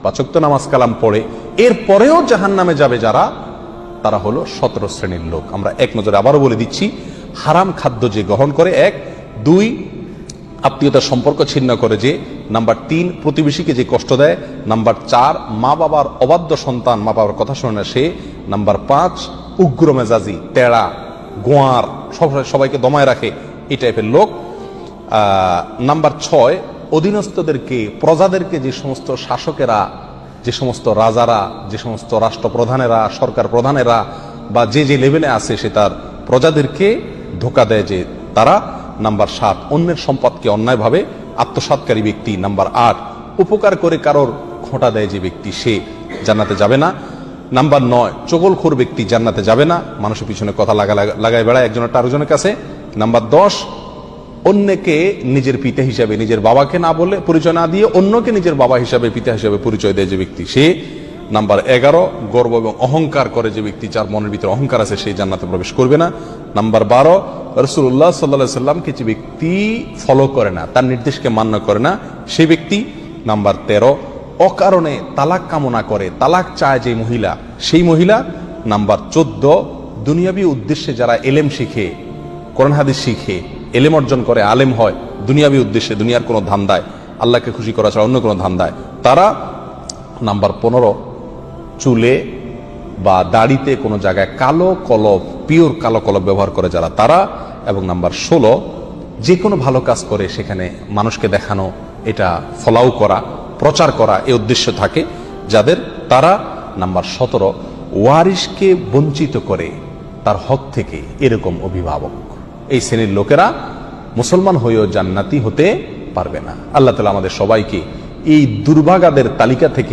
পাঁচ ওয়াক্ত নামাজ কালাম পড়ে এরপরেও জাহান্নামে যাবে যারা, তারা হলো 17 শ্রেণীর লোক। আমরা এক নজরে আবারও বলে দিচ্ছি, হারাম খাদ্য যে গ্রহণ করে, 1, 2 আত্মীয়তার সম্পর্ক ছিন্ন করে যে, নাম্বার 3 প্রতিবেশীকে যে কষ্ট দেয়, নাম্বার 4 মা বাবার অবাধ্য সন্তান, মা বাবার কথা শোনে না সে, নাম্বার 5 উগ্র মেজাজি, তেড়া, গোয়ার, সবাইকে দমায় রাখে, এই টাইপের লোক। নাম্বার 6 অধীনস্থদেরকে, প্রজাদেরকে, যে সমস্ত শাসকেরা, যে সমস্ত রাজারা, যে সমস্ত রাষ্ট্রপ্রধানেরা, সরকার প্রধানেরা বা যে যে লেভেলে আছে সে তার প্রজাদেরকে ধোঁকা দেয় যে তারা। নাম্বার 7 অন্যের সম্পদকে অন্যায়ভাবে আত্মসাৎকারী ব্যক্তি। নাম্বার 8 উপকার করে কারোর খোঁটা দেয় যে ব্যক্তি, সে জান্নাতে যাবে না। নাম্বার 9 চগলখোর ব্যক্তি জান্নাতে যাবে না, মানুষের পিছনে কথা লাগায় বেড়ায় একজনের আরেকজনের কাছে। নাম্বার 10 অন্যকে নিজের পিতা হিসাবে, নিজের বাবাকে না বলে, পরিচয় না দিয়ে অন্যকে নিজের বাবা হিসাবে, পিতা হিসাবে পরিচয় দেয় যে ব্যক্তি, সে। নাম্বার 11 গর্ব এবং অহংকার করে যে ব্যক্তি, যার মনের ভিতরে অহংকার আছে, সেই জান্নাতে প্রবেশ করবে না। নাম্বার 12 রাসূলুল্লাহ সাল্লাল্লাহু আলাইহি সাল্লামকে যে ব্যক্তি ফলো করে না, তার নির্দেশকে মান্য করে না, সেই ব্যক্তি। নাম্বার 13 অকারণে তালাক কামনা করে, তালাক চায় যে মহিলা, সেই মহিলা। নাম্বার 14 দুনিয়াবী উদ্দেশ্যে যারা এলেম শিখে, কোরআন হাদিস শিখে, এলেম অর্জন করে, আলেম হয় দুনিয়াবী উদ্দেশ্যে, দুনিয়ার কোনো ধান্দায়, আল্লাহকে খুশি করা ছাড়া অন্য কোনো ধান্দায়, তারা। নাম্বার 15 চুলে বা দাড়িতে কোনো জায়গায় কালো কলব, পিওর কালো কলব ব্যবহার করে যারা, তারা। এবং নাম্বার 16 যে কোনো ভালো কাজ করে সেখানে মানুষকে দেখানো, এটা ফলাও করা, প্রচার করা, এই উদ্দেশ্য থাকে যাদের, তারা। নাম্বার 17 ওয়ারিশকে বঞ্চিত করে তার হক থেকে, এরকম অভিভাবক। এই শ্রেণীর লোকেরা মুসলমান হয়েও জান্নাতি হতে পারবে না। আল্লাহ তাআলা আমাদের সবাইকে এই দুর্ভাগাদের তালিকা থেকে